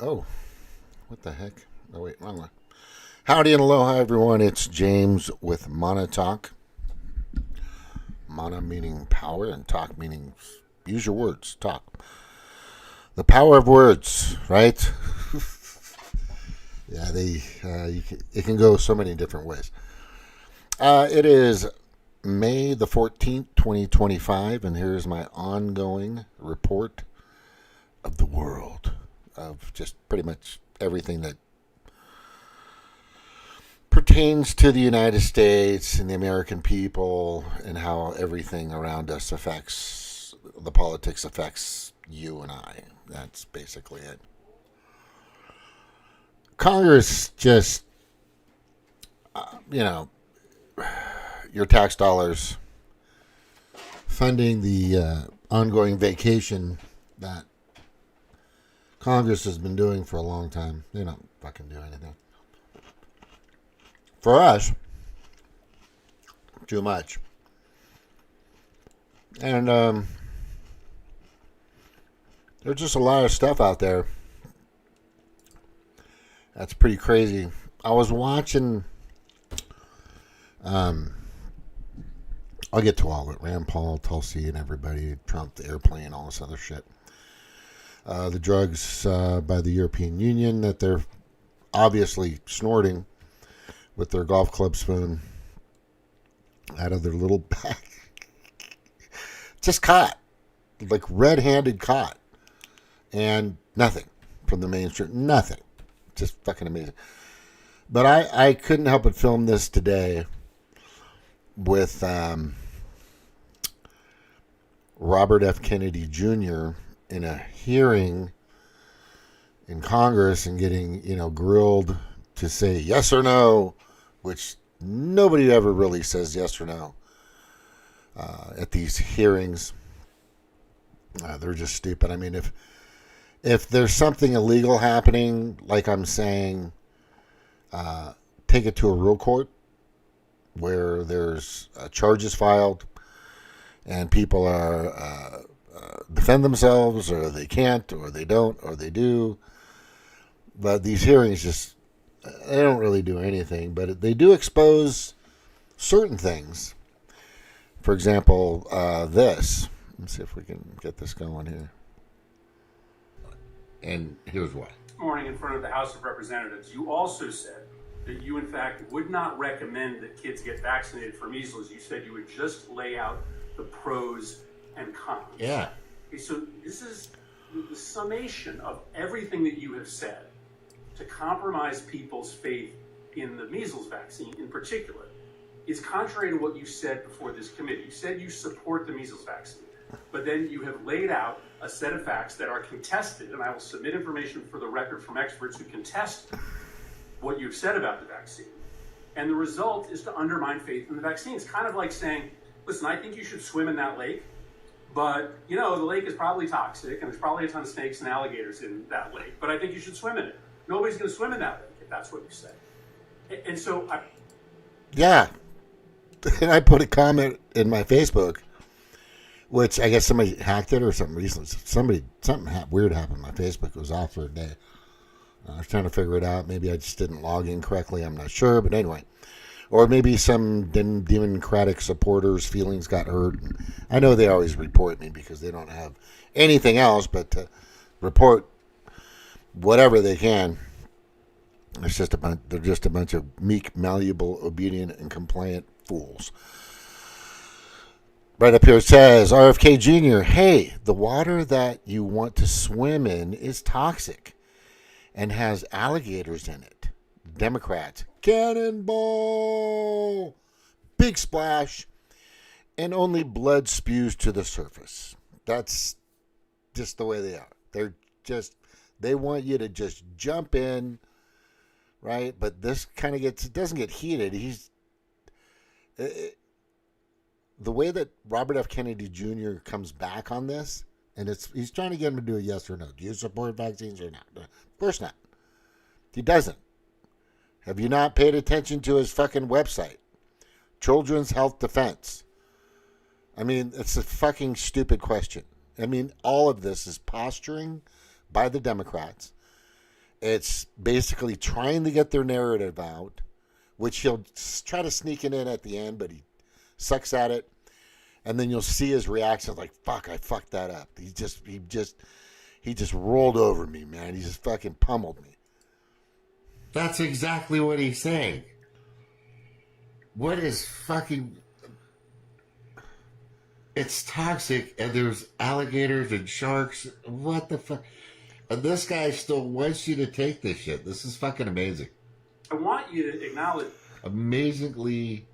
Oh, what the heck? Oh, wait, wrong one. Howdy and aloha, everyone. It's James with Mana Talk. Mana meaning power and talk meaning use your words, talk. The power of words, right? Yeah, it can go so many different ways. It is May the 14th, 2025, and here's my ongoing report of the world, of just pretty much everything that pertains to the United States and the American people and how everything around us affects, the politics affects you and I. That's basically it. Congress just, you know, your tax dollars funding the ongoing vacation that Congress has been doing for a long time. They don't fucking do anything. For us, too much. And there's just a lot of stuff out there that's pretty crazy. I was watching, I'll get to all of it. Rand Paul, Tulsi, and everybody, Trump, the airplane, all this other shit. The drugs by the European Union that they're obviously snorting with their golf club spoon out of their little bag. Just caught. Like red-handed caught. And nothing from the mainstream. Nothing. Just fucking amazing. But I couldn't help but film this today with Robert F. Kennedy Jr. in a hearing in Congress and getting, grilled to say yes or no, which nobody ever really says yes or no at these hearings. They're just stupid. I mean, if there's something illegal happening, like I'm saying, take it to a real court where there's charges filed and people are defend themselves, or they can't, or they don't, or they do. But these hearings just, they don't really do anything, but they do expose certain things. For example, this. Let's see if we can get this going here. And here's why. This morning in front of the House of Representatives, you also said that you, in fact, would not recommend that kids get vaccinated for measles. You said you would just lay out the pros and cons. Yeah. Okay, so this is the summation of everything that you have said to compromise people's faith in the measles vaccine in particular is contrary to what you said before this committee. You said you support the measles vaccine, but then you have laid out a set of facts that are contested, and I will submit information for the record from experts who contest what you've said about the vaccine. And the result is to undermine faith in the vaccine. It's kind of like saying, listen, I think you should swim in that lake, but, the lake is probably toxic, and there's probably a ton of snakes and alligators in that lake, but I think you should swim in it. Nobody's going to swim in that lake if that's what you say. And so yeah. And I put a comment in my Facebook, which I guess somebody hacked it or something recently. Something weird happened on my Facebook. It was off for a day. I was trying to figure it out. Maybe I just didn't log in correctly. I'm not sure. But anyway. Or maybe some Democratic supporters' feelings got hurt. I know they always report me because they don't have anything else but to report whatever they can. They're just a bunch of meek, malleable, obedient, and compliant fools. Right up here it says, RFK Jr., hey, the water that you want to swim in is toxic and has alligators in it. Democrats, cannonball, big splash, and only blood spews to the surface. That's just the way they are. They want you to just jump in, right? But this kind of doesn't get heated. The way that Robert F. Kennedy Jr. comes back on this, and he's trying to get him to do a yes or no. Do you support vaccines or not? Of course not. He doesn't. Have you not paid attention to his fucking website? Children's Health Defense. I mean, it's a fucking stupid question. I mean, all of this is posturing by the Democrats It's basically trying to get their narrative out, which he'll try to sneak it in at the end, but he sucks at it. And then you'll see his reaction like, fuck, I fucked that up. He just rolled over me, man. He just fucking pummeled me. That's exactly what he's saying. What is fucking... It's toxic, and there's alligators and sharks. What the fuck? And this guy still wants you to take this shit. This is fucking amazing. I want you to acknowledge. Amazingly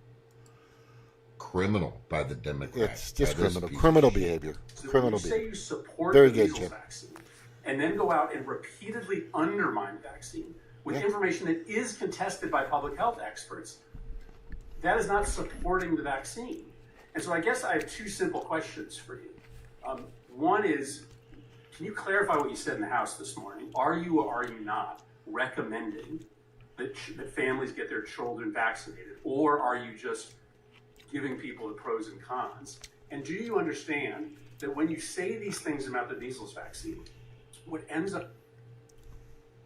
criminal by the Democrats. It's just criminal behavior. So Criminal when you behavior. say you support Very the good, measles Jim. vaccine, and then go out and repeatedly undermine the vaccine with information that is contested by public health experts, that is not supporting the vaccine. And so I guess I have two simple questions for you. One is, can you clarify what you said in the House this morning? Are you or are you not recommending that families get their children vaccinated? Or are you just giving people the pros and cons? And do you understand that when you say these things about the measles vaccine, what ends up...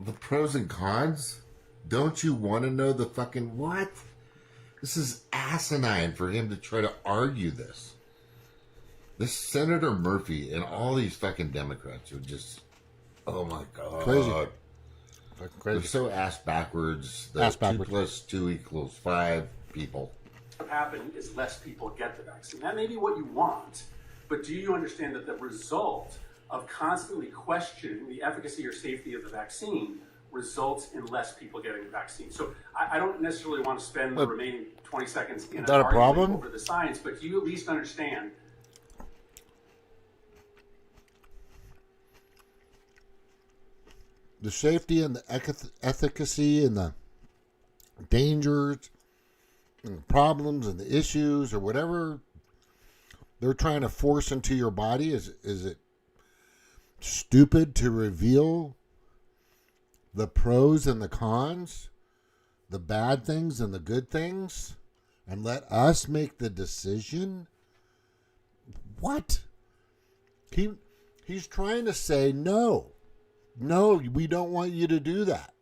The pros and cons? Don't you want to know the fucking what? This is asinine for him to try to argue this. This Senator Murphy and all these fucking Democrats are just, oh my God. Crazy. Fucking crazy. They're so ass backwards. Ass backwards. 2 + 2 = 5 people. What happen is less people get the vaccine. That may be what you want, but do you understand that the result of constantly questioning the efficacy or safety of the vaccine results in less people getting the vaccine? So I don't necessarily want to spend the remaining 20 seconds in an that a argument problem? over the science, but do you at least understand? The safety and the efficacy and the dangers and the problems and the issues or whatever they're trying to force into your body, is it stupid to reveal the pros and the cons, the bad things and the good things, and let us make the decision? What? He's trying to say no. No, we don't want you to do that.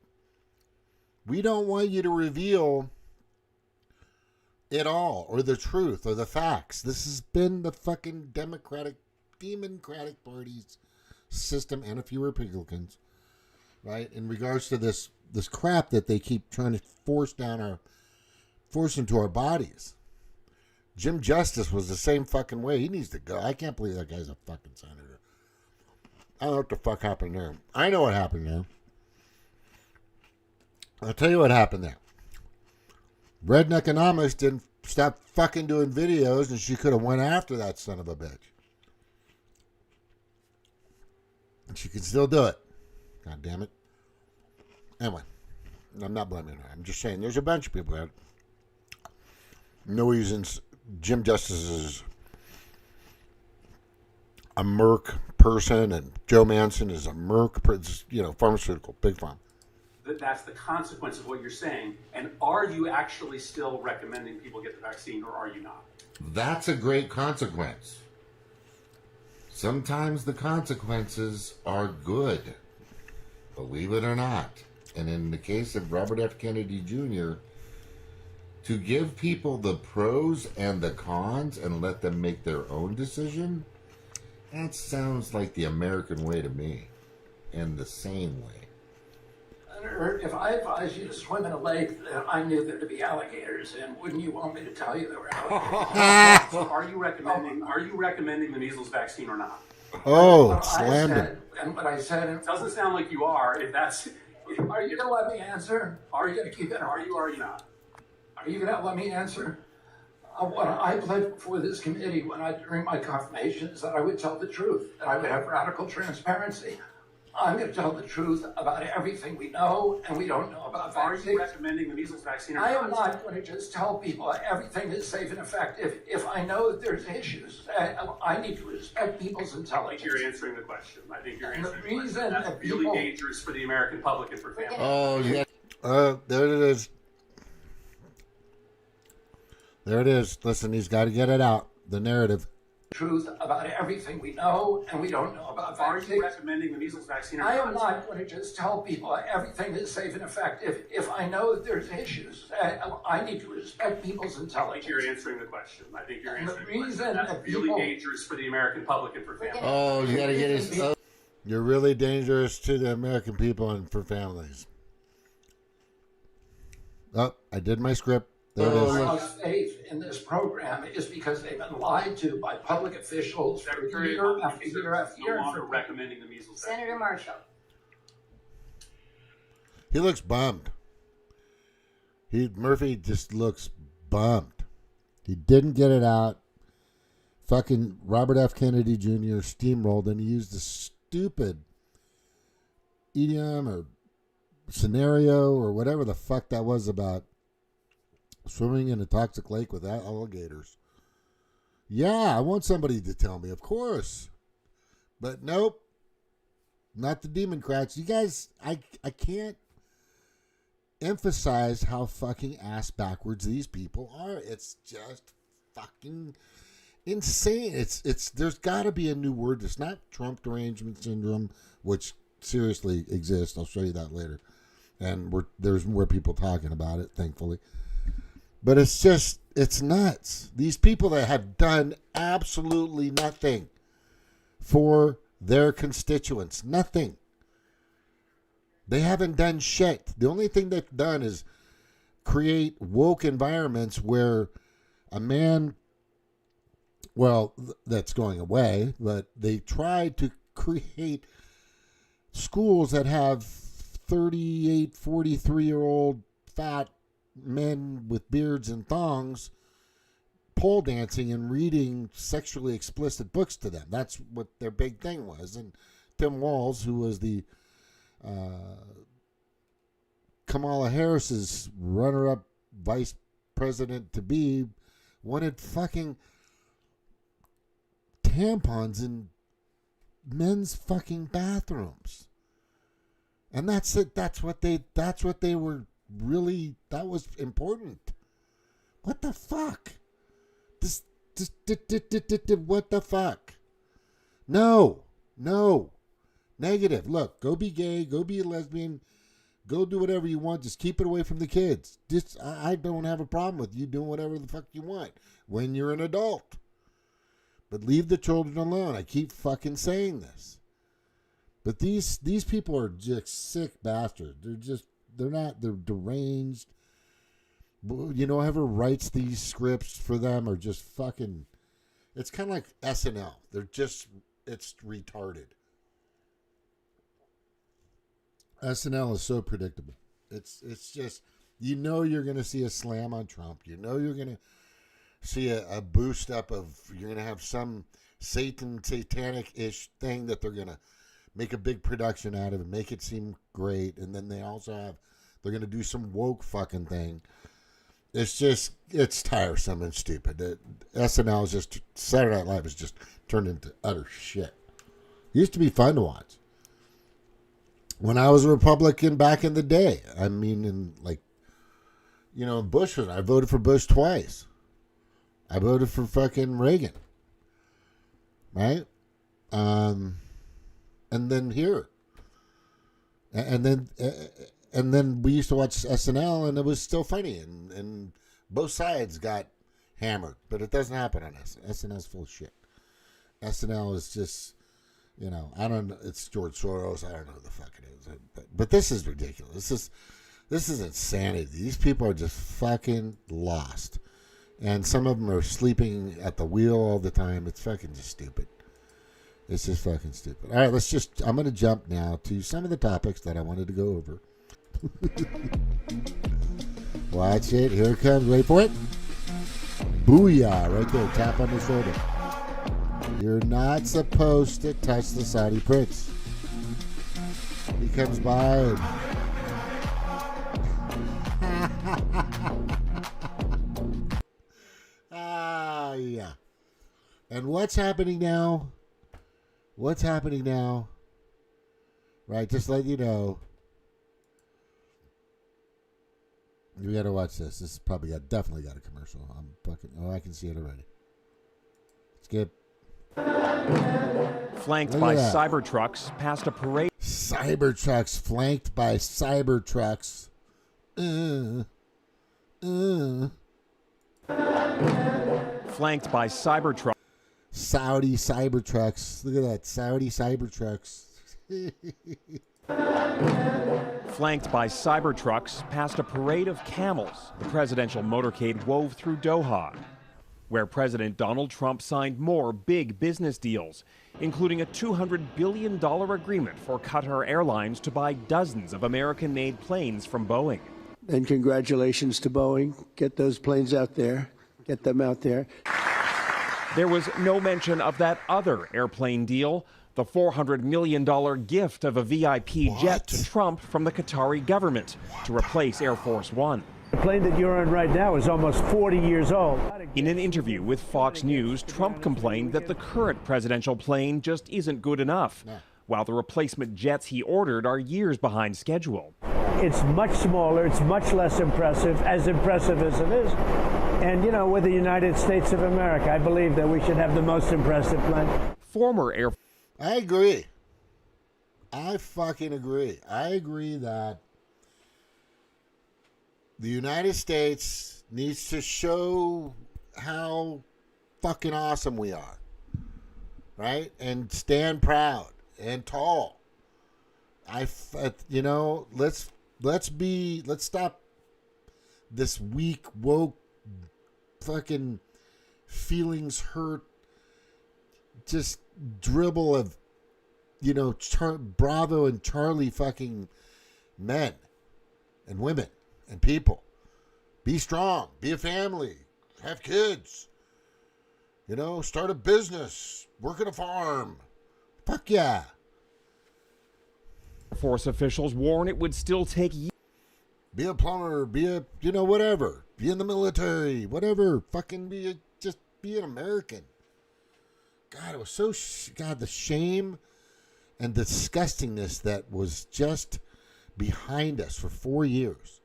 We don't want you to reveal it all, or the truth, or the facts. This has been the fucking Demoncratic Party's system, and a few Republicans, right? In regards to this crap that they keep trying to force into our bodies. Jim Justice was the same fucking way. He needs to go. I can't believe that guy's a fucking senator. I don't know what the fuck happened there. I know what happened there. I'll tell you what happened there. Redneck Economics didn't stop fucking doing videos, and she could have went after that son of a bitch. And she can still do it. God damn it. Anyway, I'm not blaming her. I'm just saying there's a bunch of people that no reasons. Jim Justice is a Merck person, and Joe Manson is a Merck, pharmaceutical, big farm. That's the consequence of what you're saying. And are you actually still recommending people get the vaccine, or are you not? That's a great consequence. Sometimes the consequences are good, believe it or not. And in the case of Robert F. Kennedy Jr., to give people the pros and the cons and let them make their own decision, that sounds like the American way to me, and the sane way. Senator, if I advised you to swim in a lake that I knew there to be alligators in, wouldn't you want me to tell you there were alligators? So are you recommending the measles vaccine or not? Oh, What slammed I it. said, and what I said, It doesn't sound like you are. If that's, are you going to let me answer? Are you going to keep it? are you or are you not? Are you going to let me answer? What I pledged before this committee during my confirmation is that I would tell the truth, that I would have radical transparency. I'm going to tell the truth about everything we know and we don't know about Are vaccines. you recommending the measles vaccine or I not? am not going to just tell people everything is safe and effective. If I know that there's issues, I need to respect people's I think intelligence. you're answering the question. I think you're And the answering the question. reason That's that really people- dangerous for the American public and for families. Oh, yeah. There it is. There it is. Listen, he's got to get it out. The narrative. truth about everything we know and we don't know about Are vaccines. you recommending the measles vaccine or I am not? not going to just tell people everything is safe and effective if I know that there's issues. I need to respect people's I think intelligence. you're answering the question. I think you're And the answering the question. reason That's that really people- dangerous for the American public and for families. Oh, you got to get his. Oh. You're really dangerous to the American people and for families. Oh, I did my script. There it I is. lost faith in this program is because they've been lied to by public officials for Secretary year of after year after year. no longer recommending the measles vaccine. Senator Marshall. He looks bummed. Murphy just looks bummed. He didn't get it out. Fucking Robert F. Kennedy Jr. steamrolled, and he used the stupid idiom or scenario or whatever the fuck that was about swimming in a toxic lake with alligators. Yeah, I want somebody to tell me, of course. But nope. Not the Demoncrats. You guys, I can't emphasize how fucking ass backwards these people are. It's just fucking insane. It's there's got to be a new word. It's not Trump derangement syndrome, which seriously exists. I'll show you that later. And there's more people talking about it, thankfully. But it's nuts. These people that have done absolutely nothing for their constituents. Nothing. They haven't done shit. The only thing they've done is create woke environments where a man, well, that's going away, but they tried to create schools that have 38, 43-year-old fat men with beards and thongs pole dancing and reading sexually explicit books to them. That's what their big thing was. And Tim Walz, who was the Kamala Harris's runner-up vice president to be, wanted fucking tampons in men's fucking bathrooms. And that's it. That's what they were really, that was important. What the fuck? What the fuck? No. Negative. Look, go be gay, go be a lesbian, go do whatever you want. Just keep it away from the kids. I don't have a problem with you doing whatever the fuck you want when you're an adult. But leave the children alone. I keep fucking saying this. But these people are just sick bastards. They're deranged. You know, whoever writes these scripts for them are just fucking, it's kind of like SNL. It's retarded. SNL is so predictable. It's just, you know, you're going to see a slam on Trump. You know, you're going to see a boost up of, you're going to have some satanic-ish thing that they're going to make a big production out of and make it seem great. And then they're going to do some woke fucking thing. It's tiresome and stupid. SNL is just, Saturday Night Live has just turned into utter shit. It used to be fun to watch. When I was a Republican back in the day, I mean, Bush I voted for Bush twice. I voted for fucking Reagan. Right? And then here. And then we used to watch SNL, and it was still funny, and both sides got hammered, but it doesn't happen on SNL. SNL's full of shit. SNL is just, I don't know. It's George Soros. I don't know who the fuck it is, but this is ridiculous. This is insanity. These people are just fucking lost, and some of them are sleeping at the wheel all the time. It's fucking just stupid. It's just fucking stupid. All right, I'm going to jump now to some of the topics that I wanted to go over. Watch it. Here it comes. Wait for it. Booyah. Right there. Tap on the shoulder. You're not supposed to touch the Saudi prince. He comes by and... yeah. And what's happening now? Right, just let you know. You gotta watch this. This is definitely got a commercial. I can see it already. Skip. Flanked Look by at that. Cybertrucks past a parade. Cybertrucks flanked by Cybertrucks. Flanked by Cybertrucks. Saudi Cybertrucks. Look at that. Saudi Cybertrucks. Flanked by Cybertrucks past a parade of camels, the presidential motorcade wove through Doha, where President Donald Trump signed more big business deals, including a $200 billion agreement for Qatar Airlines to buy dozens of American-made planes from Boeing. And congratulations to Boeing. Get those planes out there. Get them out there. There was no mention of that other airplane deal, the $400 million gift of a VIP jet to Trump from the Qatari government to replace Air Force One. The plane that you're on right now is almost 40 years old. In an interview with Fox News, Trump complained that the current presidential plane just isn't good enough, while the replacement jets he ordered are years behind schedule. It's much smaller, it's much less impressive as it is. And, you know, we're the United States of America. I believe that we should have the most impressive plane. Former Air I agree. I fucking agree. I agree that the United States needs to show how fucking awesome we are, right? And stand proud and tall. Let's stop this weak, woke, fucking feelings hurt, just dribble of, Bravo and Charlie fucking men and women and people. Be strong. Be a family. Have kids. Start a business. Work at a farm. Fuck yeah. Force officials warn it would still take years. Be a plumber. Be a, whatever. Be in the military. Whatever. Fucking just be an American. God, it was so... the shame and disgustingness that was just behind us for 4 years.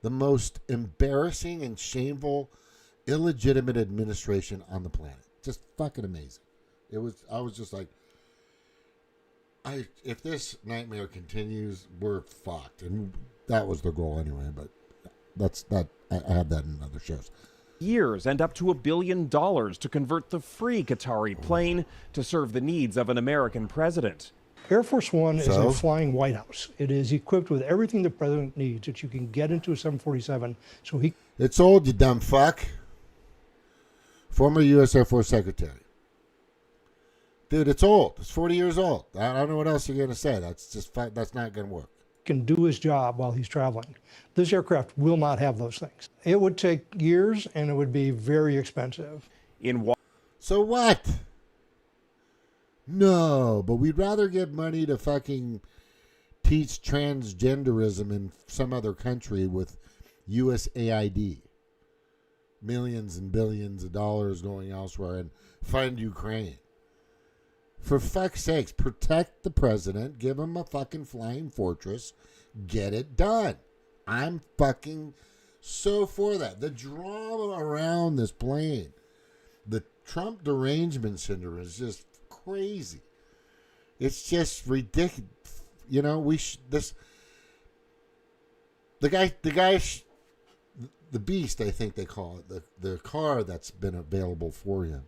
The most embarrassing and shameful, illegitimate administration on the planet. Just fucking amazing. I was just like, if this nightmare continues, we're fucked. And that was the goal anyway, but I had that in other shows. Years and up to $1 billion to convert the free Qatari plane to serve the needs of an American president. Air Force One is a flying White House. It is equipped with everything the president needs that you can get into a 747. It's old, you dumb fuck. Former U.S. Air Force Secretary. Dude, it's old. It's 40 years old. I don't know what else you're going to say. That's not going to work. Can do his job while he's traveling. This aircraft will not have those things. It would take years and it would be very expensive. So what? No, but we'd rather give money to fucking teach transgenderism in some other country with USAID. Millions and billions of dollars going elsewhere and fund Ukraine. For fuck's sakes, protect the president, give him a fucking flying fortress, get it done. I'm fucking so for that. The drama around this plane, the Trump derangement syndrome is just crazy. It's just ridiculous. The beast, I think they call it, the car that's been available for him.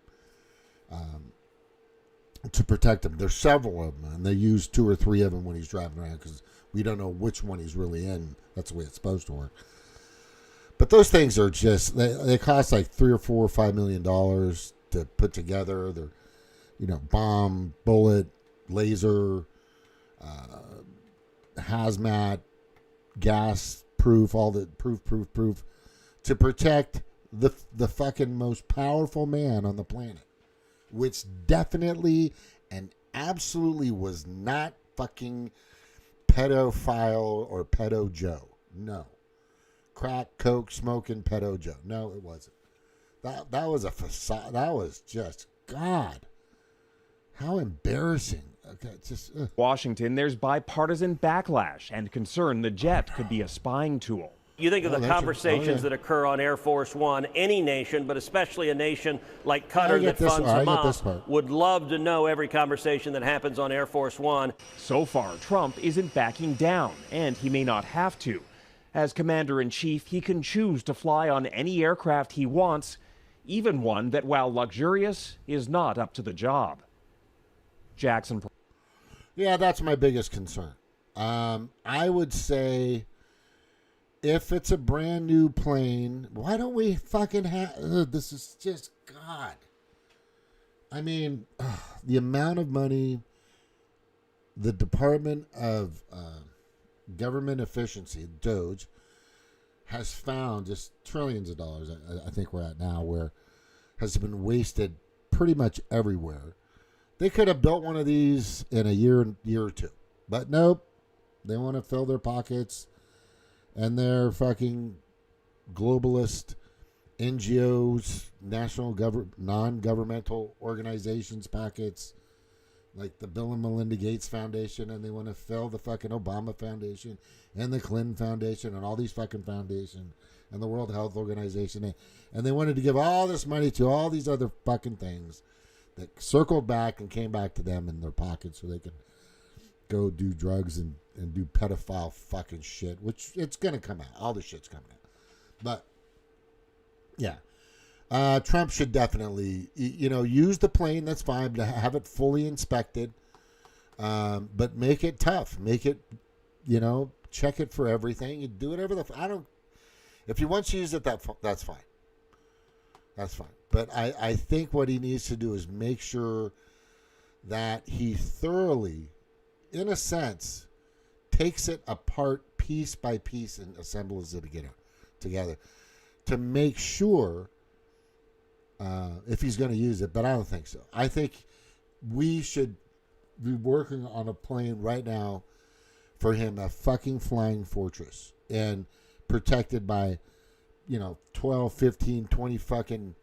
To protect him. There's several of them, and they use 2 or 3 of them when he's driving around because we don't know which one he's really in. That's the way it's supposed to work. But those things are just, they cost like $3 or $4 or $5 million to put together. They're, bomb, bullet, laser, hazmat, gas proof, all the proof to protect the fucking most powerful man on the planet. Which definitely and absolutely was not fucking pedophile or pedo Joe. No. Crack, coke, smoking pedo Joe. No, it wasn't. That was a facade. That was just, God. How embarrassing. Okay, just Washington, there's bipartisan backlash and concern the jet could be a spying tool. You think of the that's conversations that occur on Air Force One. Any nation, but especially a nation like Qatar that funds Hamas, would love to know every conversation that happens on Air Force One. So far, Trump isn't backing down, and he may not have to. As commander-in-chief, he can choose to fly on any aircraft he wants, even one that, while luxurious, is not up to the job. Jackson. Yeah, that's my biggest concern. I would say, if it's a brand new plane, why don't we fucking have... this is just, God. I mean, the amount of money the Department of Government Efficiency, DOGE, has found, just trillions of dollars, I think we're at now, where has been wasted pretty much everywhere. They could have built one of these in a year or two. But nope. They want to fill their pockets and their fucking globalist NGOs, non-governmental organizations pockets, like the Bill and Melinda Gates Foundation, and they want to fill the fucking Obama Foundation and the Clinton Foundation and all these fucking foundations and the World Health Organization. And they wanted to give all this money to all these other fucking things that circled back and came back to them in their pockets so they could go do drugs and do pedophile fucking shit, which it's going to come out. All this shit's coming out. But, yeah. Trump should definitely, use the plane. That's fine. To have it fully inspected. But make it tough. Make it, check it for everything. You do whatever if he wants to use it, that's fine. That's fine. But I think what he needs to do is make sure that he thoroughly, in a sense, takes it apart piece by piece and assembles it together to make sure if he's going to use it, but I don't think so. I think we should be working on a plane right now for him, a fucking flying fortress, and protected by, 12, 15, 20 fucking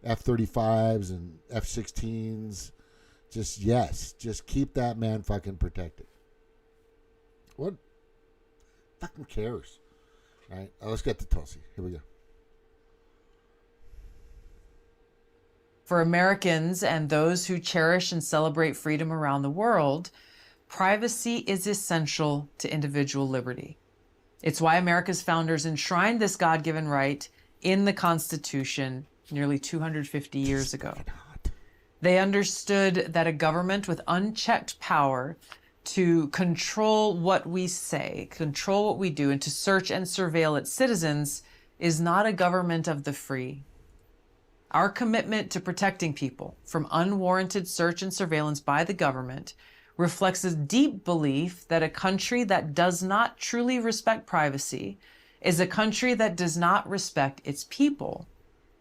F-35s and F-16s. Just keep that man fucking protected. What fucking cares? All right, let's get to Tulsi. Here we go. For Americans and those who cherish and celebrate freedom around the world, privacy is essential to individual liberty. It's why America's founders enshrined this God-given right in the Constitution nearly 250 years ago. They understood that a government with unchecked power to control what we say, control what we do, and to search and surveil its citizens is not a government of the free. Our commitment to protecting people from unwarranted search and surveillance by the government reflects a deep belief that a country that does not truly respect privacy is a country that does not respect its people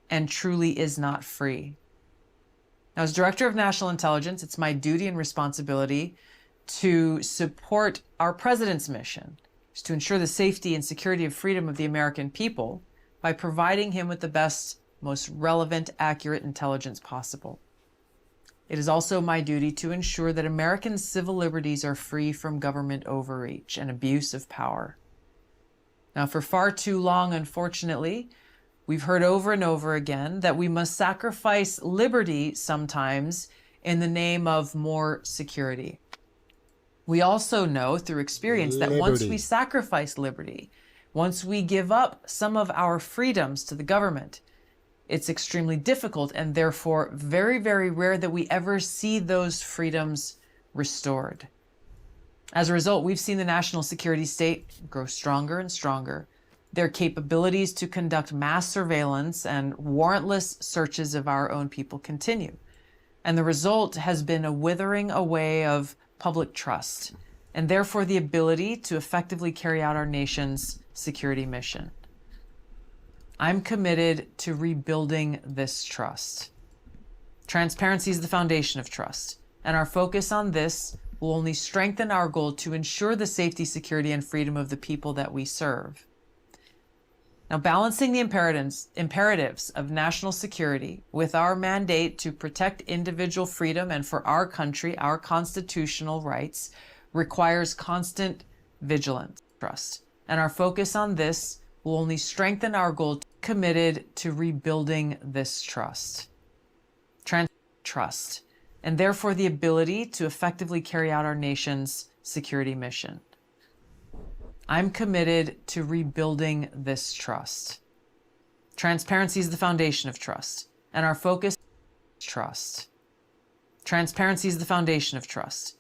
and truly is not free. Now, as Director of National Intelligence, it's my duty and responsibility to support our President's mission, is to ensure the safety and security of freedom of the American people by providing him with the best, most relevant, accurate intelligence possible. It is also my duty to ensure that American civil liberties are free from government overreach and abuse of power. Now, for far too long, unfortunately, we've heard over and over again that we must sacrifice liberty sometimes in the name of more security. We also know through experience that once we sacrifice liberty, once we give up some of our freedoms to the government, it's extremely difficult and therefore very, very rare that we ever see those freedoms restored. As a result, we've seen the national security state grow stronger and stronger. Their capabilities to conduct mass surveillance and warrantless searches of our own people continue. And the result has been a withering away of public trust, and therefore the ability to effectively carry out our nation's security mission. I'm committed to rebuilding this trust. Transparency is the foundation of trust, and our focus on this will only strengthen our goal to ensure the safety, security, and freedom of the people that we serve. Now, balancing the imperatives of national security with our mandate to protect individual freedom and for our country, our constitutional rights, requires constant vigilance, trust. And our focus on this will only strengthen our goal, committed to rebuilding this trust. Trust, and therefore the ability to effectively carry out our nation's security mission. I'm committed to rebuilding this trust. Transparency is the foundation of trust, and our focus is trust. Transparency is the foundation of trust.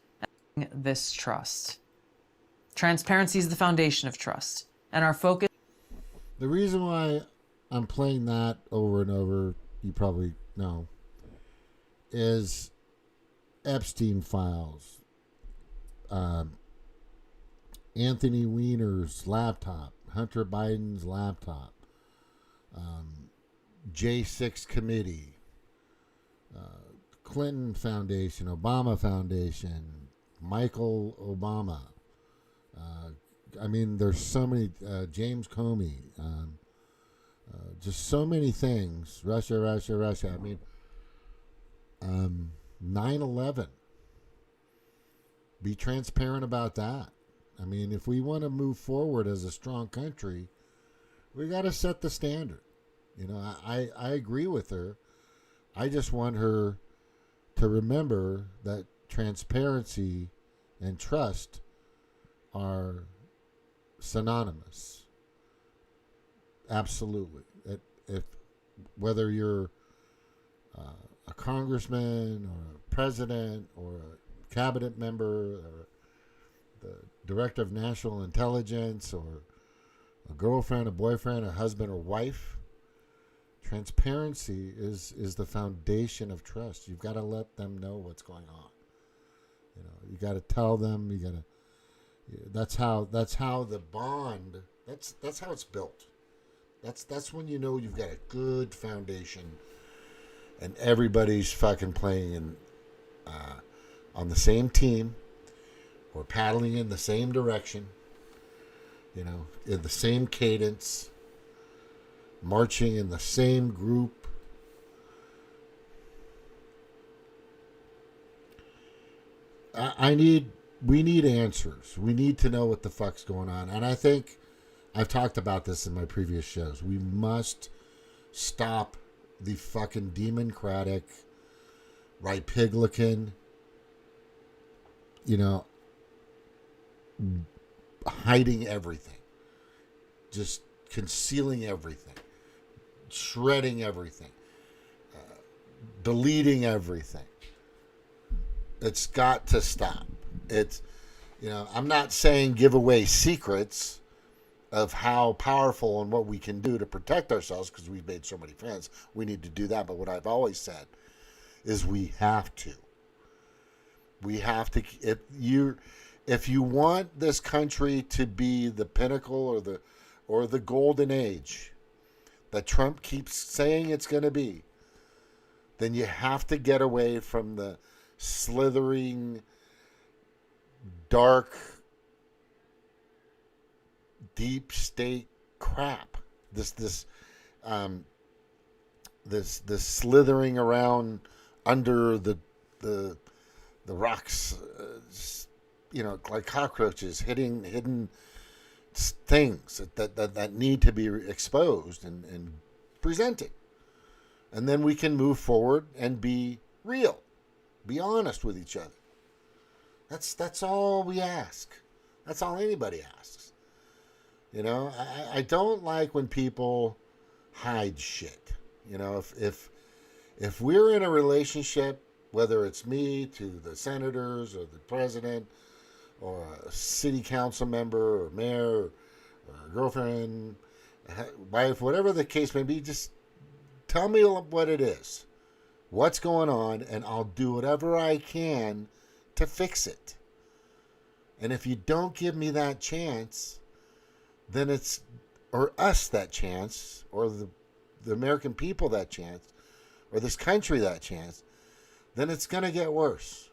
This trust. Transparency is the foundation of trust, and our focus. The reason why I'm playing that over and over, you probably know, is Epstein files, Anthony Weiner's laptop, Hunter Biden's laptop, J6 committee, Clinton Foundation, Obama Foundation, Michael Obama. I mean, there's so many, James Comey, just so many things. Russia. I mean, 9/11. Be transparent about that. I mean, if we want to move forward as a strong country, we got to set the standard. You know, I agree with her. I just want her to remember that transparency and trust are synonymous. Absolutely. If whether you're a congressman or a president or a cabinet member or the director of national intelligence or a girlfriend, a boyfriend, a husband or wife, transparency is the foundation of trust. You've got to let them know what's going on. You know, you got to tell them. You got to. That's how the bond. That's how it's built. That's when you know you've got a good foundation, and everybody's fucking playing in on the same team, or paddling in the same direction. You know, in the same cadence, marching in the same group. We need answers. We need to know what the fuck's going on. And I think I've talked about this in my previous shows. We must stop the fucking Demoncratic, Rhipiglican, hiding everything. Just concealing everything. Shredding everything. Deleting everything. It's got to stop. I'm not saying give away secrets of how powerful and what we can do to protect ourselves, because we've made so many friends. We need to do that. But what I've always said is we have to. We have to. If you want this country to be the pinnacle or the golden age that Trump keeps saying it's going to be, then you have to get away from the slithering, dark, deep state crap. This slithering around under the rocks, like cockroaches, hidden things that need to be exposed and presented, and then we can move forward and be real, be honest with each other. That's all we ask. That's all anybody asks. I don't like when people hide shit. If we're in a relationship, whether it's me to the senators or the president or a city council member or mayor or a girlfriend, wife, whatever the case may be, just tell me what it is, what's going on, and I'll do whatever I can to fix it. And if you don't give me that chance, then it's, or us that chance, or the American people that chance, or this country that chance, then it's going to get worse.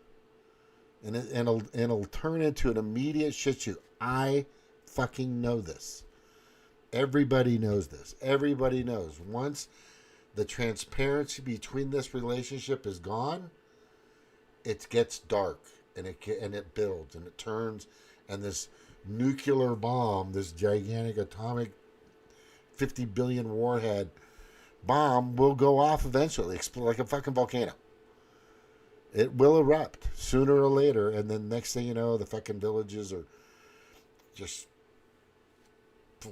And it'll turn into an immediate shit show. I fucking know this. Everybody knows this. Everybody knows. Once the transparency between this relationship is gone, it gets dark, and it builds, and it turns, and this nuclear bomb, this gigantic atomic 50 billion warhead bomb will go off eventually, explode like a fucking volcano. It will erupt sooner or later, and then next thing you know, the fucking villages are just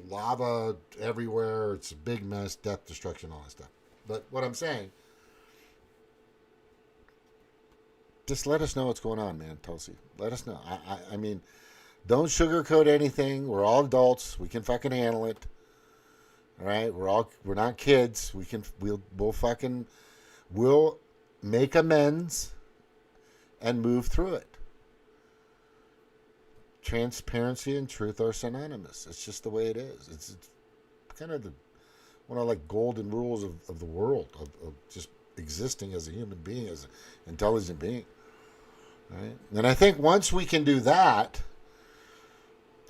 lava everywhere. It's a big mess, death, destruction, all that stuff. But what I'm saying, just let us know what's going on, man, Tulsi. Let us know. I mean, don't sugarcoat anything. We're all adults. We can fucking handle it. All right? We're not kids. We'll make amends and move through it. Transparency and truth are synonymous. It's just the way it is. It's kind of one of like golden rules of the world, of just existing as a human being, as an intelligent being. Right? And I think once we can do that,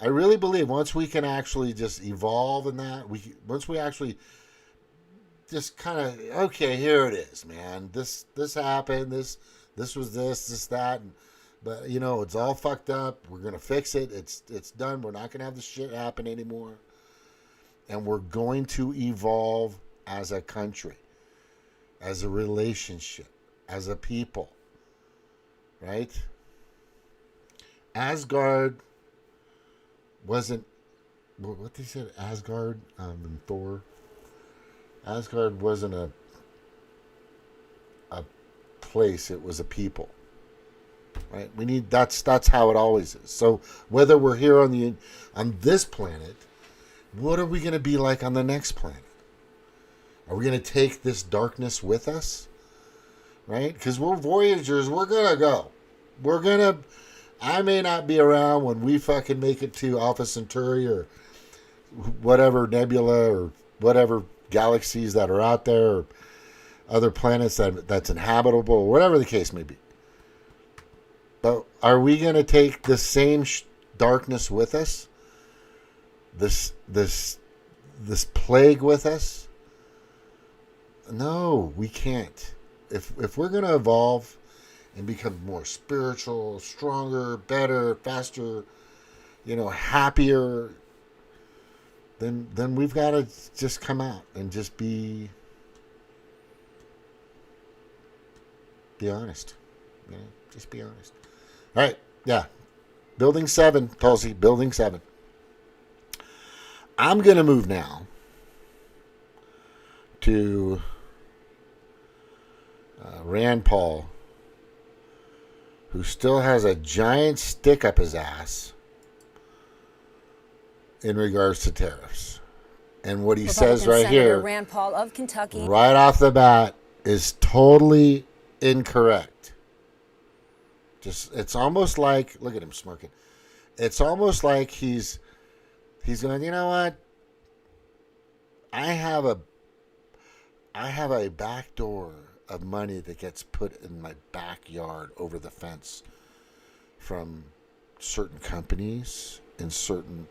I really believe once we can actually just evolve in that, once we actually just kind of, okay, here it is, man. This happened. This was this, that, but you know, it's all fucked up. We're gonna fix it. It's done. We're not gonna have this shit happen anymore. And we're going to evolve as a country, as a relationship, as a people. Right? Asgard wasn't what they said. Asgard in Thor. Asgard wasn't a place. It was a people. Right? We need that's how it always is. So whether we're here on this planet, what are we going to be like on the next planet? Are we going to take this darkness with us? Right? Because we're voyagers. We're going to go. I may not be around when we fucking make it to Alpha Centauri or whatever nebula or whatever galaxies that are out there or other planets that's inhabitable or whatever the case may be. But are we going to take the same darkness with us? This plague with us? No, we can't. If we're going to evolve and become more spiritual, stronger, better, faster, happier, then we've got to just come out and just be honest. Just be honest. All right, yeah. Building 7, Tulsi, Building 7. I'm going to move now to Rand Paul, who still has a giant stick up his ass in regards to tariffs. And what he says right here, Rand Paul of Kentucky, right off the bat, is totally incorrect. It's almost like, look at him smirking. It's almost like he's going, you know what? I have a back door of money that gets put in my backyard over the fence from certain companies in certain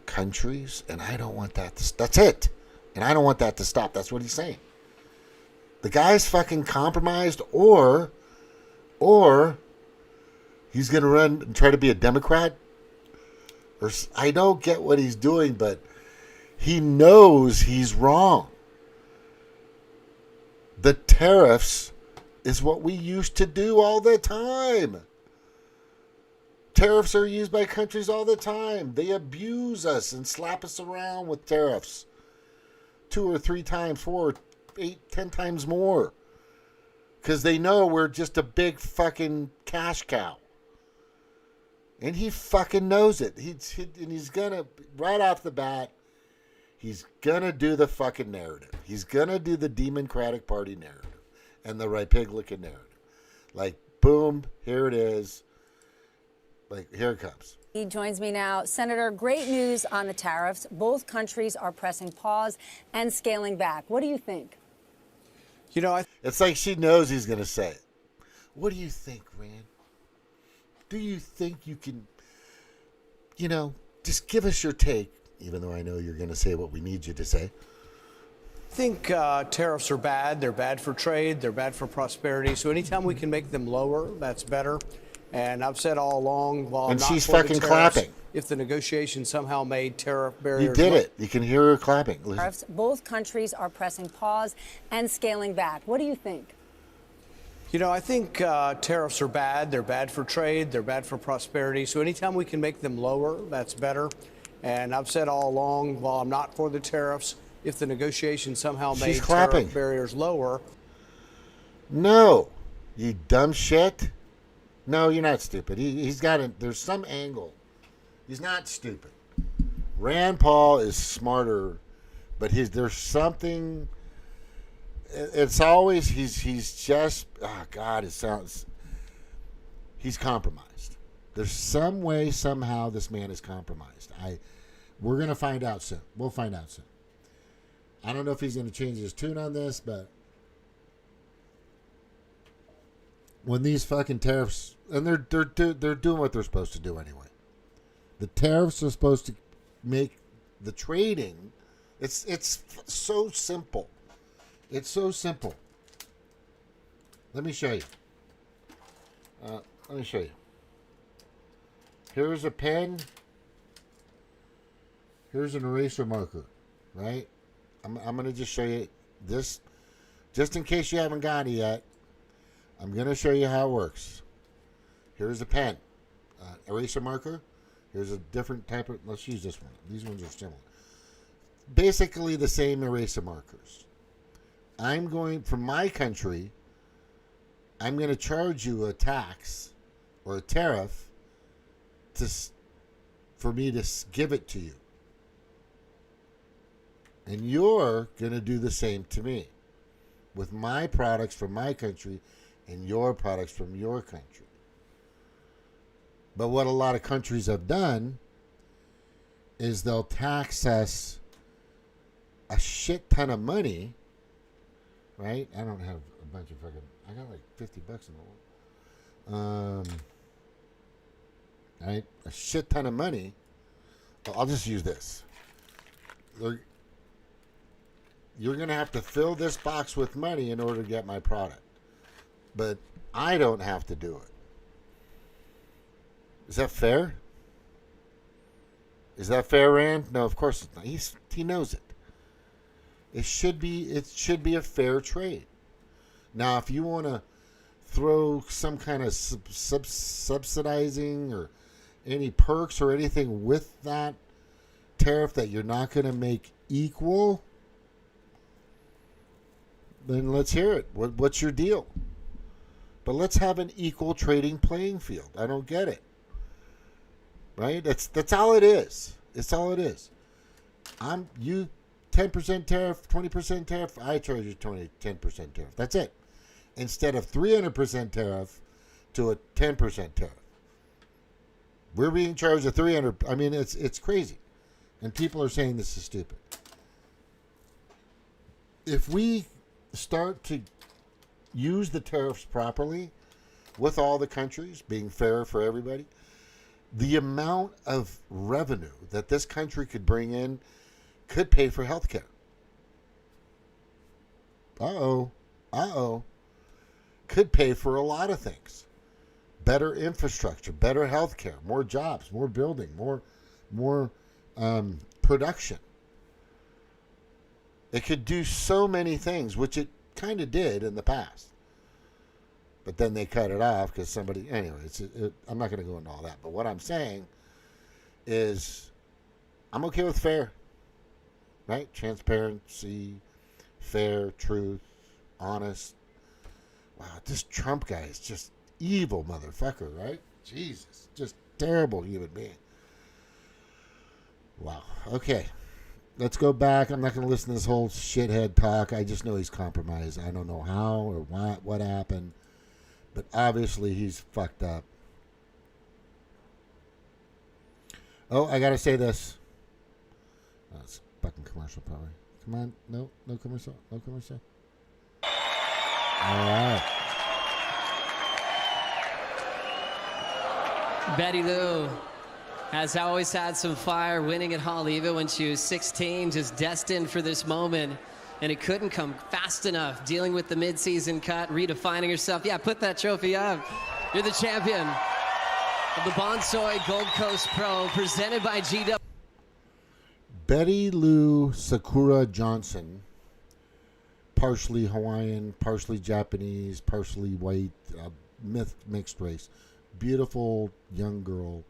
countries, and I don't want that to, that's it. And I don't want that to stop. That's what he's saying. The guy's fucking compromised, or he's going to run and try to be a Democrat. Or I don't get what he's doing, but he knows he's wrong. The tariffs is what we used to do all the time. Tariffs are used by countries all the time. They abuse us and slap us around with tariffs. 2 or 3 times, 4, 8, 10 times more. Because they know we're just a big fucking cash cow. And he fucking knows it. He's gonna, right off the bat, he's gonna do the fucking narrative. He's gonna do the Demoncratic Party narrative and the Rhipiglican narrative. Like, boom, here it is. Like, here it comes. He joins me now. Senator, great news on the tariffs. Both countries are pressing pause and scaling back. What do you think? It's like she knows he's gonna say it. What do you think, Rand? Do you think you can, just give us your take, even though I know you're going to say what we need you to say? I think tariffs are bad. They're bad for trade. They're bad for prosperity. So anytime we can make them lower, that's better. And I've said all along, while And I'm not she's for the fucking tariffs, clapping. if the negotiations somehow made tariff barriers... You did it. You can hear her clapping. Listen. Tariffs, both countries are pressing pause and scaling back. What do you think? You know, I think tariffs are bad. They're bad for trade. They're bad for prosperity. So anytime we can make them lower, that's better. And I've said all along, while I'm not for the tariffs, if the negotiations somehow made tariff barriers lower... No, you dumb shit. No, you're not stupid. He's got it. There's some angle. He's not stupid. Rand Paul is smarter, but there's something. It's always he's just God. It sounds. He's compromised. There's some way somehow this man is compromised. We're gonna find out soon. We'll find out soon. I don't know if he's gonna change his tune on this, but. When these fucking tariffs, and they're doing what they're supposed to do anyway. The tariffs are supposed to make the trading. It's so simple. It's so simple. Let me show you. Here's a pen. Here's an eraser marker, right? I'm gonna just show you this, just in case you haven't got it yet. I'm going to show you how it works. Here's a pen. Eraser marker. Here's a different type of... Let's use this one. These ones are similar. Basically the same eraser markers. I'm going... For my country, I'm going to charge you a tax or a tariff for me to give it to you. And you're going to do the same to me. With my products from my country... and your products from your country. But what a lot of countries have done is they'll tax us a shit ton of money, right? I don't have a bunch of fucking... I got like $50 in the world. Right? A shit ton of money. Well, I'll just use this. You're going to have to fill this box with money in order to get my product. But I don't have to do it. Is that fair? Is that fair, Rand? No, of course it's not. He knows it. It should be a fair trade. Now, if you want to throw some kind of subsidizing or any perks or anything with that tariff that you're not going to make equal, then let's hear it. What's your deal? But let's have an equal trading playing field. I don't get it. Right? That's all it is. It's all it is. You 10% tariff, 20% tariff, I charge you 10% tariff. That's it. Instead of 300% tariff to a 10% tariff. We're being charged a 300. I mean, it's crazy. And people are saying this is stupid. If we start to use the tariffs properly with all the countries, being fair for everybody, the amount of revenue that this country could bring in could pay for health care. Could pay for a lot of things. Better infrastructure, better health care, more jobs, more building, more production. It could do so many things, which it kind of did in the past. But then they cut it off because somebody... Anyway, I'm not going to go into all that. But what I'm saying is I'm okay with fair. Right? Transparency, fair, truth, honest. Wow, this Trump guy is just evil motherfucker, right? Jesus. Just terrible human being. Wow. Okay. Let's go back. I'm not going to listen to this whole shithead talk. I just know he's compromised. I don't know how or what happened. But obviously he's fucked up. Oh, I got to say this. Oh, it's a fucking commercial probably. Come on. No commercial. No commercial. All right. Betty Lou has always had some fire, winning at Haleiwa when she was 16, just destined for this moment. And it couldn't come fast enough, dealing with the midseason cut, redefining herself. Yeah, put that trophy up. You're the champion. of the Bonsoy Gold Coast Pro, presented by GW. Betty Lou Sakura Johnson, partially Hawaiian, partially Japanese, partially white, mixed race. Beautiful young girl.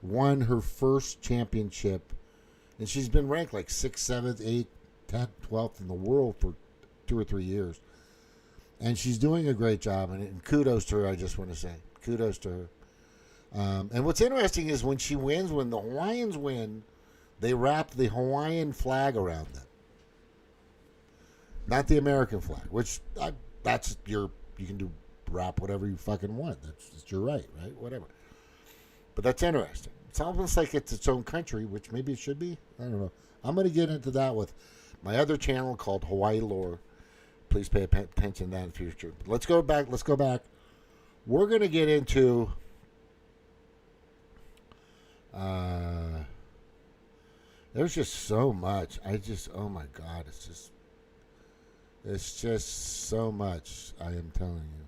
Won her first championship, and she's been ranked like 6th, 7th, 8th, 10th, 12th in the world for 2 or 3 years. And she's doing a great job, and kudos to her, I just want to say. Kudos to her. And what's interesting is when she wins, when the Hawaiians win, they wrap the Hawaiian flag around them. Not the American flag, which that's you can do wrap whatever you fucking want. That's your right? Whatever. But that's interesting. It's almost like it's its own country, which maybe it should be. I don't know. I'm going to get into that with my other channel called Hawaii Lore. Please pay attention to that in the future. But let's go back. We're going to get into there's just so much. Oh my God, it's just so much, I am telling you.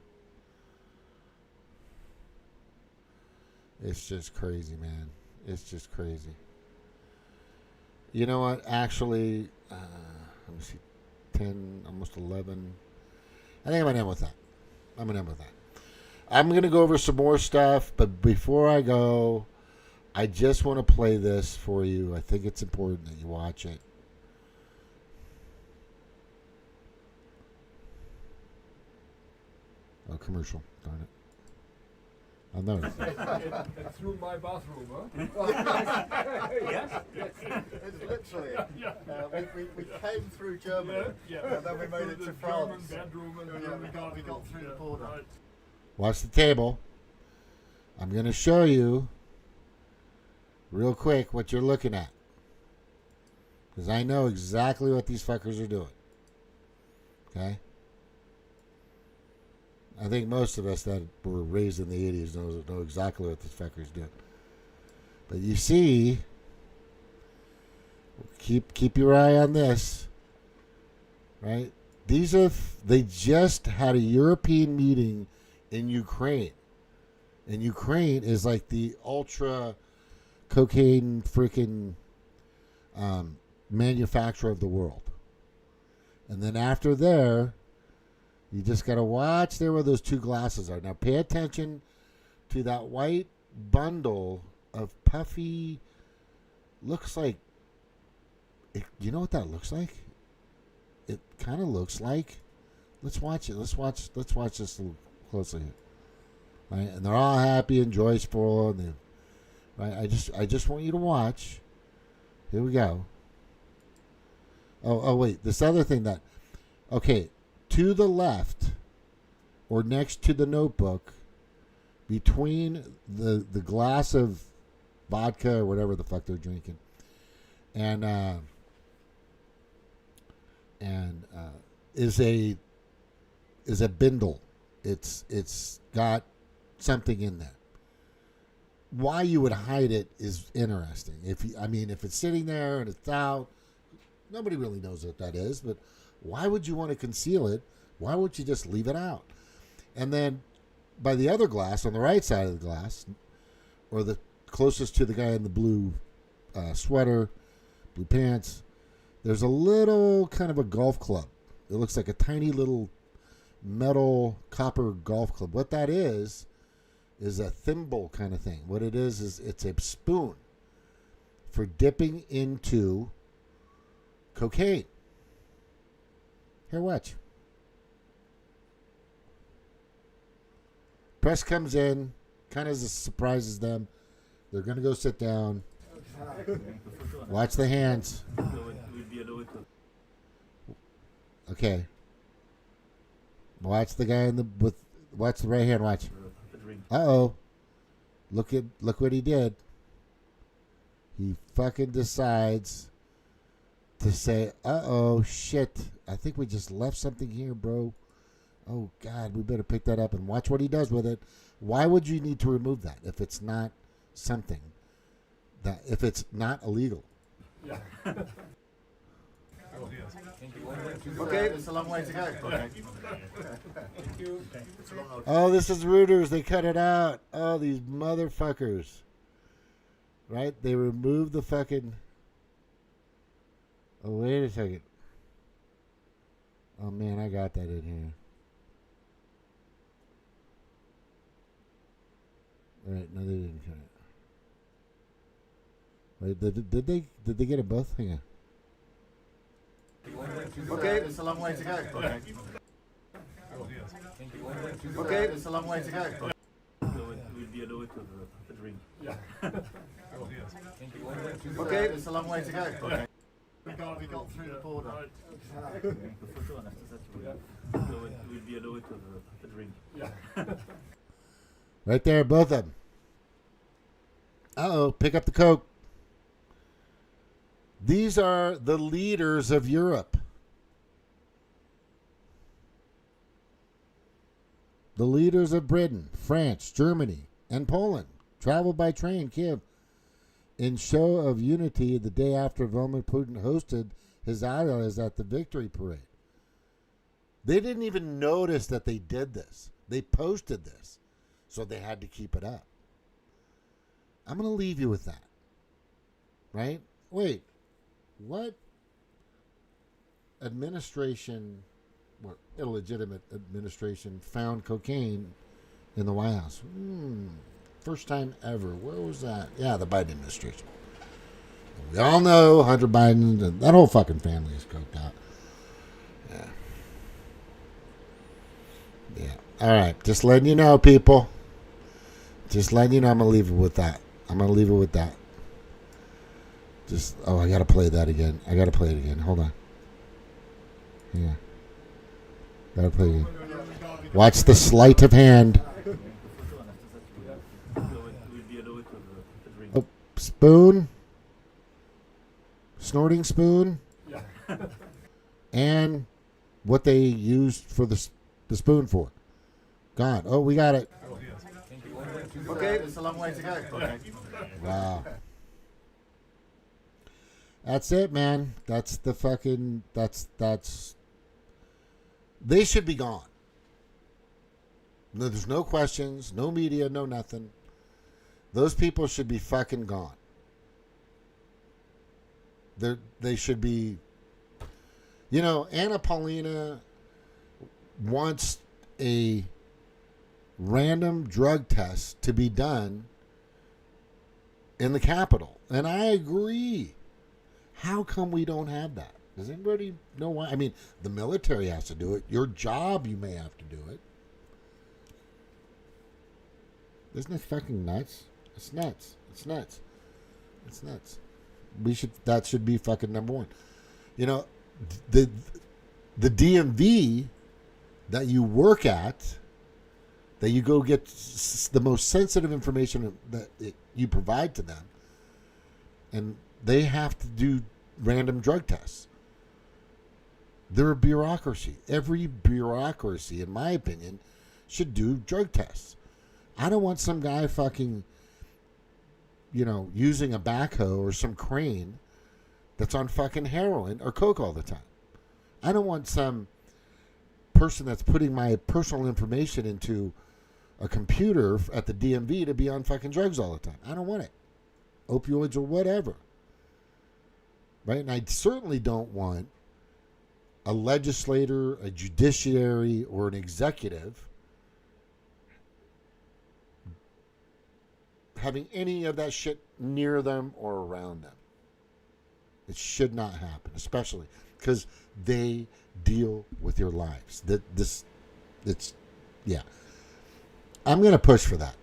It's just crazy, man. It's just crazy. You know what? Actually, let me see, 10, almost 11. I think I'm going to end with that. I'm going to go over some more stuff, but before I go, I just want to play this for you. I think it's important that you watch it. Oh, commercial. Darn it. I know. Through my bathroom, huh? Yes. It's literally. We came through Germany, and then we made it to France. Bedroom and we got through the border. Right. Watch the table. I'm going to show you real quick what you're looking at, because I know exactly what these fuckers are doing. Okay? I think most of us that were raised in the 80s know exactly what these fuckers do. But you see, keep your eye on this, right? They just had a European meeting in Ukraine. And Ukraine is like the ultra cocaine freaking manufacturer of the world. And then after there, you just got to watch there where those two glasses are. Now pay attention to that white bundle of puffy, looks like, you know what that looks like? It kind of looks like, let's watch it. Let's watch this a little closely here. Right? And they're all happy and joyful, and right? I just want you to watch. Here we go. Oh wait, this other thing okay, to the left or next to the notebook, between the glass of vodka or whatever the fuck they're drinking, and is a bindle. It's got something in there. Why you would hide it is interesting. If it's sitting there and it's out, nobody really knows what that is, but why would you want to conceal it? Why would you just leave it out? And then by the other glass, on the right side of the glass, or the closest to the guy in the blue sweater, blue pants, there's a little kind of a golf club. It looks like a tiny little metal copper golf club. What that is a thimble kind of thing. What it is it's a spoon for dipping into cocaine. Here, watch. Press comes in, kind of surprises them. They're going to go sit down. Watch the hands. Okay. Watch the guy watch the right hand, watch. Uh-oh. Look what he did. He fucking decides to say, uh-oh, shit. I think we just left something here, bro. Oh, God, we better pick that up and watch what he does with it. Why would you need to remove that if it's not something if it's not illegal? Yeah. Okay, it's a long way to go. Okay. Thank you. Oh, this is Reuters. They cut it out. Oh, these motherfuckers. Right? They removed the fucking... Oh, wait a second. Oh, man, I got that in here. All right, no, they didn't cut it. Wait, did they get it both? Hang on. Okay, it's a long way to go. Okay. Okay, it's a long way to go. We'll be able to drink. Yeah. Okay, it's a long way to go. Okay. We got through the border. We'll be able to drink. Yeah. Right there, both of them. Uh-oh, pick up the Coke. These are the leaders of Europe. The leaders of Britain, France, Germany, and Poland traveled by train Kiev in show of unity the day after Vladimir Putin hosted his allies at the victory parade. They didn't even notice that they did this. They posted this, so they had to keep it up. I'm going to leave you with that. Right? Wait. What administration, or illegitimate administration, found cocaine in the White House? First time ever. Where was that? Yeah, the Biden administration. We all know Hunter Biden, and that whole fucking family is coked out. Yeah. All right. Just letting you know, people. Just letting you know, I'm going to leave it with that. Just, I got to play that again. Hold on. Yeah. Got to play it again. Watch the sleight of hand. Oh, spoon. Snorting spoon. And what they used for the spoon for. Gone. Oh, we got it. Okay, it's a long way to go. Okay. Wow. That's it, man. That's the fucking... That's... They should be gone. No, there's no questions, no media, no nothing. Those people should be fucking gone. They should be... You know, Anna Paulina wants a random drug test to be done in the Capitol. And I agree. How come we don't have that? Does anybody know why? I mean, the military has to do it. Your job, you may have to do it. Isn't it fucking nuts? It's nuts. That should be fucking number one. You know, the DMV that you work at, that you go get the most sensitive information that you provide to them, and they have to do random drug tests. They're a bureaucracy. Every bureaucracy, in my opinion, should do drug tests. I don't want some guy fucking, using a backhoe or some crane that's on fucking heroin or coke all the time. I don't want some person that's putting my personal information into a computer at the DMV to be on fucking drugs all the time. I don't want it. Opioids or whatever. Right? And I certainly don't want a legislator, a judiciary, or an executive having any of that shit near them or around them. It should not happen, especially because they deal with your lives. I'm going to push for that.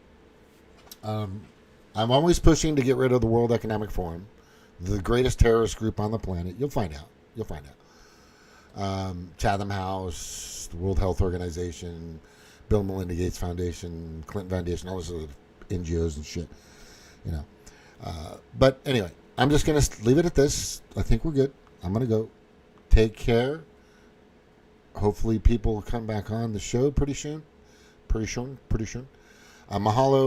I'm always pushing to get rid of the World Economic Forum, the greatest terrorist group on the planet. You'll find out. Chatham House, the World Health Organization, Bill and Melinda Gates Foundation, Clinton Foundation, all those other NGOs and shit. But anyway, I'm just going to leave it at this. I think we're good. I'm going to go. Take care. Hopefully people will come back on the show pretty soon. Mahalo.